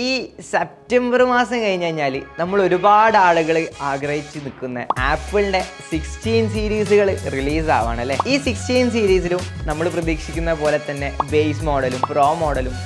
ഈ സെപ്റ്റംബർ മാസം കഴിഞ്ഞ് കഴിഞ്ഞാൽ നമ്മൾ ഒരുപാട് ആളുകൾ ആഗ്രഹിച്ച് നിൽക്കുന്ന ആപ്പിളിൻ്റെ 16 സീരീസുകൾ റിലീസ് ആവാണ് അല്ലേ. ഈ 16 സീരീസിലും നമ്മൾ പ്രതീക്ഷിക്കുന്ന പോലെ തന്നെ ബേസ് മോഡലും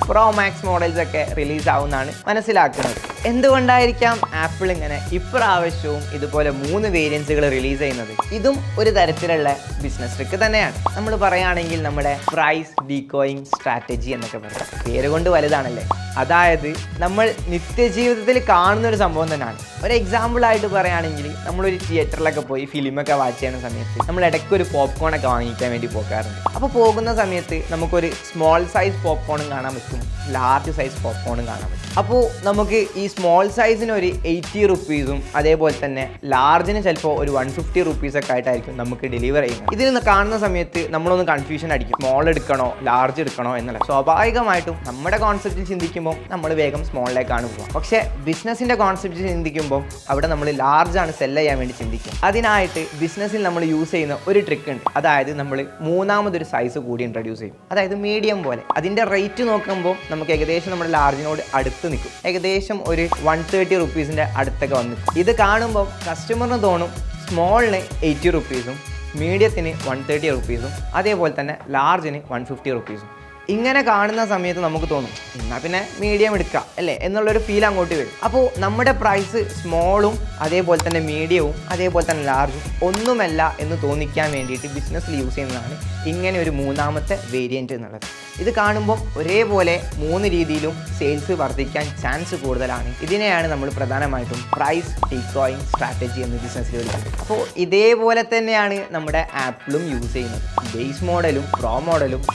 പ്രോ മാക്സ് മോഡൽസ് ഒക്കെ റിലീസ് ആവുമെന്നാണ് മനസ്സിലാക്കുന്നത്. എന്തുകൊണ്ടായിരിക്കാം ആപ്പിൾ ഇങ്ങനെ ഇപ്രാവശ്യവും ഇതുപോലെ 3 വേരിയൻസുകൾ റിലീസ് ചെയ്യുന്നത്? ഇതും ഒരു തരത്തിലുള്ള ബിസിനസ് ട്രിക്ക് തന്നെയാണ്. നമ്മൾ പറയുകയാണെങ്കിൽ നമ്മുടെ പ്രൈസ് ഡീകോയിങ് സ്ട്രാറ്റജി എന്നൊക്കെ പറയും. പേര് കൊണ്ട് വലുതാണല്ലേ. അതായത് നമ്മൾ നിത്യജീവിതത്തിൽ കാണുന്ന ഒരു സംഭവം തന്നെയാണ്. ഒരു എക്സാമ്പിൾ ആയിട്ട് പറയുകയാണെങ്കിൽ നമ്മളൊരു തിയേറ്ററിലൊക്കെ പോയി ഫിലിമൊക്കെ വാച്ച് ചെയ്യുന്ന സമയത്ത് നമ്മൾ ഇടയ്ക്ക് ഒരു പോപ്കോൺ ഒക്കെ വാങ്ങിക്കാൻ വേണ്ടി പോകാറുണ്ട്. അപ്പോൾ പോകുന്ന സമയത്ത് നമുക്കൊരു സ്മോൾ സൈസ് പോപ്കോണും കാണാൻ പറ്റും, ലാർജ് സൈസ് പോപ്കോണും കാണാൻ പറ്റും. അപ്പോൾ നമുക്ക് ഈ സ്മോൾ സൈസിന് ഒരു 80 റുപ്പീസും അതേപോലെ തന്നെ ലാർജിന് ചിലപ്പോൾ ഒരു 150 റുപ്പീസൊക്കെ ആയിട്ടായിരിക്കും നമുക്ക് ഡെലിവർ ചെയ്യുന്നത്. ഇതിൽ നിന്ന് കാണുന്ന സമയത്ത് നമ്മളൊന്ന് കൺഫ്യൂഷൻ അടിക്കും, സ്മോൾ എടുക്കണോ ലാർജ് എടുക്കണോ എന്നുള്ള. സ്വാഭാവികമായിട്ടും നമ്മുടെ കോൺസെപ്റ്റിൽ ചിന്തിക്കുമ്പോൾ നമ്മൾ വേഗം സ്മോളിലേക്കാണ് പോകുക. പക്ഷേ ബിസിനസ്സിൻ്റെ കോൺസെപ്റ്റിൽ ചിന്തിക്കുമ്പോൾ അവിടെ നമ്മൾ ലാർജാണ് സെല് ചെയ്യാൻ വേണ്ടി ചിന്തിക്കും. അതിനായിട്ട് ബിസിനസ്സിൽ നമ്മൾ യൂസ് ചെയ്യുന്ന ഒരു ട്രിക്ക് ഉണ്ട്. അതായത് നമ്മൾ മൂന്നാമതൊരു സൈസ് കൂടി ഇൻട്രൊഡ്യൂസ് ചെയ്യും, അതായത് മീഡിയം പോലെ. അതിൻ്റെ റേറ്റ് നോക്കുമ്പോൾ നമുക്ക് ഏകദേശം നമ്മുടെ ലാർജിനോട് അടുത്ത് നിൽക്കും. ഏകദേശം ഒരു 130 റുപ്പീസിൻ്റെ അടുത്തൊക്കെ വന്നു. ഇത് കാണുമ്പോൾ കസ്റ്റമറിന് തോന്നും സ്മോളിന് 80 റുപ്പീസും മീഡിയത്തിന് 130 റുപ്പീസും അതേപോലെ തന്നെ ലാർജിന് 150 റുപ്പീസും. ഇങ്ങനെ കാണുന്ന സമയത്ത് നമുക്ക് തോന്നും എന്നാൽ പിന്നെ മീഡിയം എടുക്കാം അല്ലേ എന്നുള്ളൊരു ഫീൽ അങ്ങോട്ട് വരും. അപ്പോൾ നമ്മുടെ പ്രൈസ് സ്മോളും അതേപോലെ തന്നെ മീഡിയവും അതേപോലെ തന്നെ ലാർജും ഒന്നുമല്ല എന്ന് തോന്നിക്കാൻ വേണ്ടിയിട്ട് ബിസിനസ്സിൽ യൂസ് ചെയ്യുന്നതാണ് ഇങ്ങനെ ഒരു മൂന്നാമത്തെ വേരിയൻറ്റ് എന്നുള്ളത്. ഇത് കാണുമ്പോൾ ഒരേപോലെ 3 രീതിയിലും സെയിൽസ് വർദ്ധിക്കാൻ ചാൻസ് കൂടുതലാണ്. ഇതിനെയാണ് നമ്മൾ പ്രധാനമായിട്ടും പ്രൈസ് ഡീകോയിങ് സ്ട്രാറ്റജി എന്ന് ബിസിനസ്സിൽ വിളിക്കുന്നത്. അപ്പോൾ ഇതേപോലെ തന്നെയാണ് നമ്മുടെ ആപ്പിളും യൂസ് ചെയ്യുന്നത്. ബേസ് മോഡലും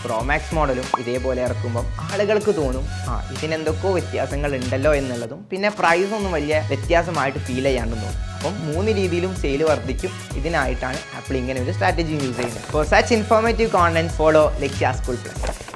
പ്രോ മാക്സ് മോഡലും ഇതേപോലെ ഇറക്കുമ്പം ആളുകൾക്ക് തോന്നും ഇതിനെന്തൊക്കെയോ വ്യത്യാസങ്ങൾ ഉണ്ടല്ലോ എന്നുള്ളതും പിന്നെ പ്രൈസ് ഒന്നും വലിയ വ്യത്യാസമായിട്ട് ഫീൽ ചെയ്യാണ്ടെന്ന് തോന്നും. അപ്പം 3 രീതിയിലും സെയിൽ വർദ്ധിക്കും. ഇതിനായിട്ടാണ് ആപ്പിൾ ഇങ്ങനെ ഒരു സ്ട്രാറ്റജി യൂസ് ചെയ്യുന്നത്. For such informative content follow Lakshya school plus.